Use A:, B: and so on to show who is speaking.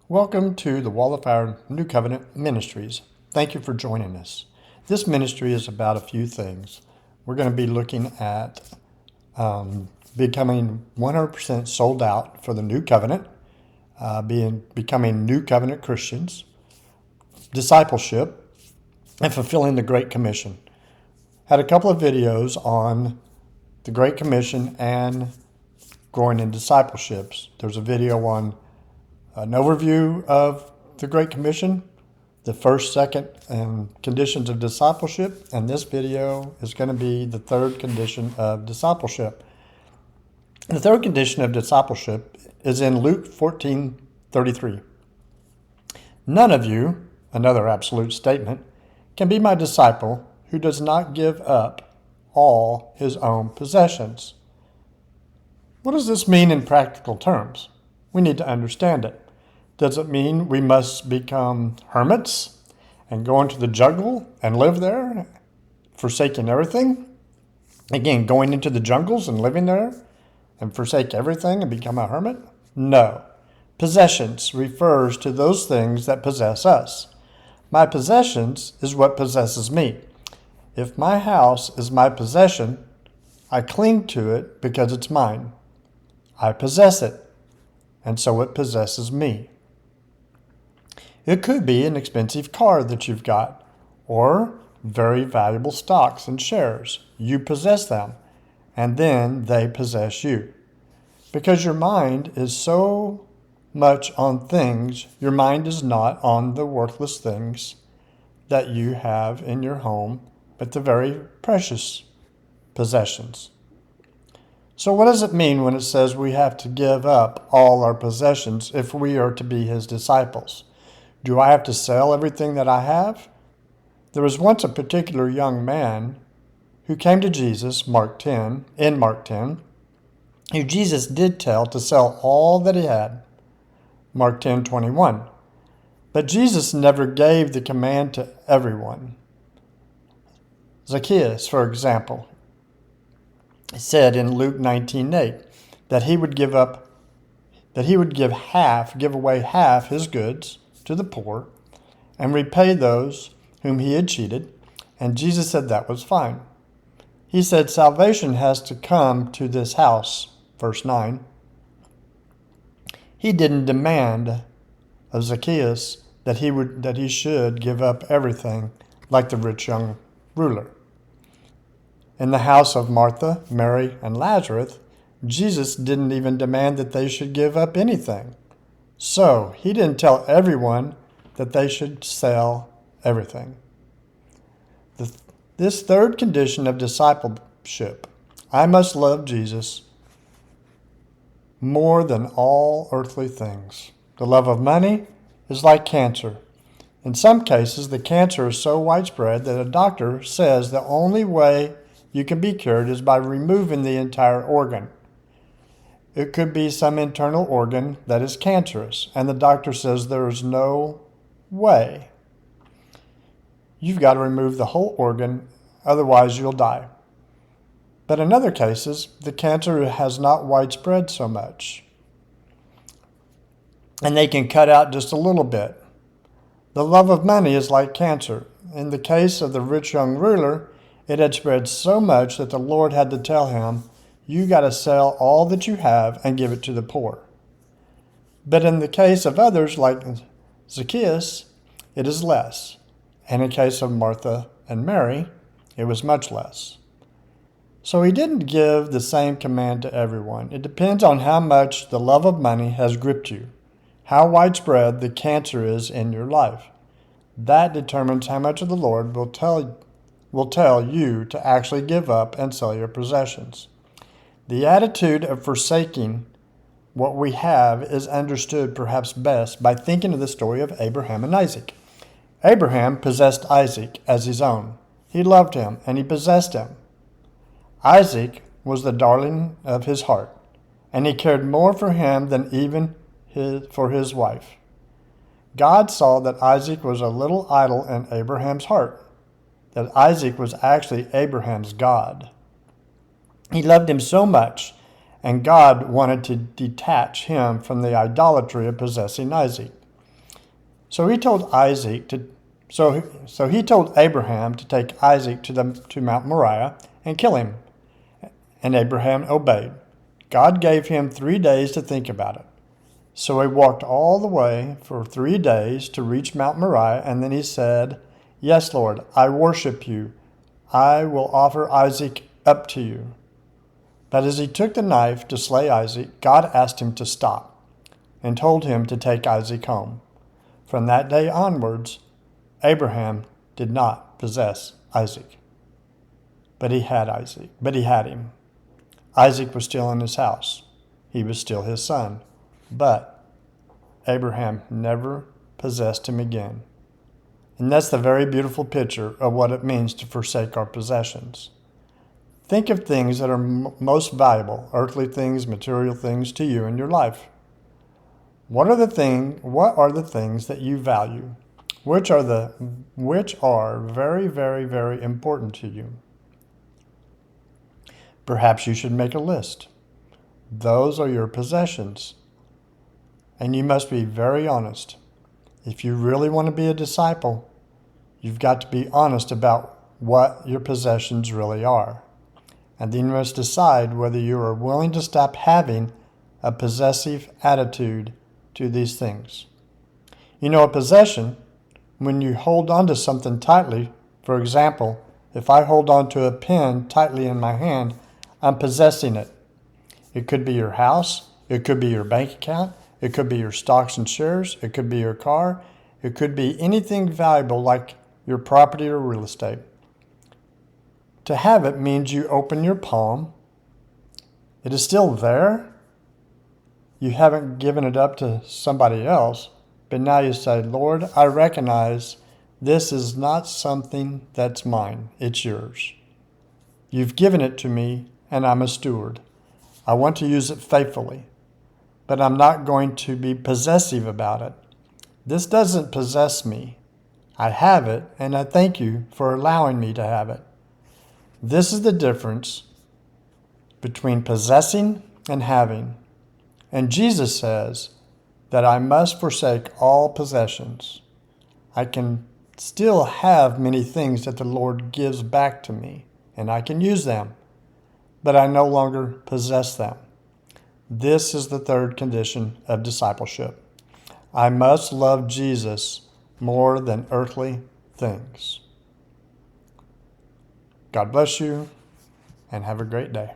A: Welcome to the Wall of Fire New Covenant Ministries. Thank you for joining us. This ministry is about a few things. We're going to be looking at becoming 100% sold out for the New Covenant, becoming New Covenant Christians, discipleship, and fulfilling the Great Commission. Had a couple of videos on the Great Commission and growing in discipleships. There's a video on an overview of the Great Commission, the first, second, and conditions of discipleship, and this video is going to be the third condition of discipleship. The third condition of discipleship is in Luke 14:33. None of you, another absolute statement, can be my disciple who does not give up all his own possessions. What does this mean in practical terms? We need to understand it. Does it mean we must become hermits and go into the jungle and live there, forsaking everything? Again, going into the jungles and living there and forsake everything and become a hermit? No. Possessions refers to those things that possess us. My possessions is what possesses me. If my house is my possession, I cling to it because it's mine. I possess it, and so it possesses me. It could be an expensive car that you've got, or very valuable stocks and shares. You possess them, and then they possess you. Because your mind is so much on things, your mind is not on the worthless things that you have in your home, but the very precious possessions. So what does it mean when it says we have to give up all our possessions if we are to be his disciples? Do I have to sell everything that I have? There was once a particular young man who came to Jesus, in Mark 10, who Jesus did tell to sell all that he had, Mark 10:21. But Jesus never gave the command to everyone. Zacchaeus, for example, said in Luke 19:8 that he would give away half his goods to the poor and repay those whom he had cheated, and Jesus said that was fine. He said salvation has to come to this house, verse 9. He didn't demand of Zacchaeus that he should give up everything like the rich young ruler. In the house of Martha, Mary, and Lazarus, Jesus didn't even demand that they should give up anything. So he didn't tell everyone that they should sell everything. This third condition of discipleship, I must love Jesus more than all earthly things. The love of money is like cancer. In some cases, the cancer is so widespread that a doctor says the only way you can be cured is by removing the entire organ. It could be some internal organ that is cancerous, and the doctor says there is no way. You've got to remove the whole organ, otherwise you'll die. But in other cases, the cancer has not widespread so much, and they can cut out just a little bit. The love of money is like cancer. In the case of the rich young ruler, it had spread so much that the Lord had to tell him, you got to sell all that you have and give it to the poor. But in the case of others like Zacchaeus, it is less. And in the case of Martha and Mary, it was much less. So he didn't give the same command to everyone. It depends on how much the love of money has gripped you, how widespread the cancer is in your life. That determines how much of the Lord will tell you to actually give up and sell your possessions. The attitude of forsaking what we have is understood perhaps best by thinking of the story of Abraham and Isaac. Abraham possessed Isaac as his own. He loved him and he possessed him. Isaac was the darling of his heart, and he cared more for him than even for his wife. God saw that Isaac was a little idol in Abraham's heart, that Isaac was actually Abraham's God. He loved him so much, and God wanted to detach him from the idolatry of possessing Isaac. So he told he told Abraham to take Isaac to Mount Moriah and kill him, and Abraham obeyed. God gave him 3 days to think about it. So he walked all the way for 3 days to reach Mount Moriah, and then he said, "Yes, Lord, I worship you. I will offer Isaac up to you." But as he took the knife to slay Isaac, God asked him to stop and told him to take Isaac home. From that day onwards, Abraham did not possess Isaac. But he had him. Isaac was still in his house. He was still his son. But Abraham never possessed him again. And that's the very beautiful picture of what it means to forsake our possessions. Think of things that are most valuable, earthly things, material things to you in your life. What are the things that you value? Which are very, very, very important to you? Perhaps you should make a list. Those are your possessions. And you must be very honest. If you really want to be a disciple, you've got to be honest about what your possessions really are. And then you must decide whether you are willing to stop having a possessive attitude to these things. You know, a possession, when you hold on to something tightly, for example, if I hold on to a pen tightly in my hand, I'm possessing it. It could be your house, it could be your bank account, it could be your stocks and shares, it could be your car, it could be anything valuable like your property or real estate. To have it means you open your palm. It is still there. You haven't given it up to somebody else, but now you say, "Lord, I recognize this is not something that's mine. It's yours. You've given it to me, and I'm a steward. I want to use it faithfully, but I'm not going to be possessive about it. This doesn't possess me. I have it, and I thank you for allowing me to have it." This is the difference between possessing and having. And Jesus says that I must forsake all possessions. I can still have many things that the Lord gives back to me, and I can use them, but I no longer possess them. This is the third condition of discipleship. I must love Jesus more than earthly things. God bless you, and have a great day.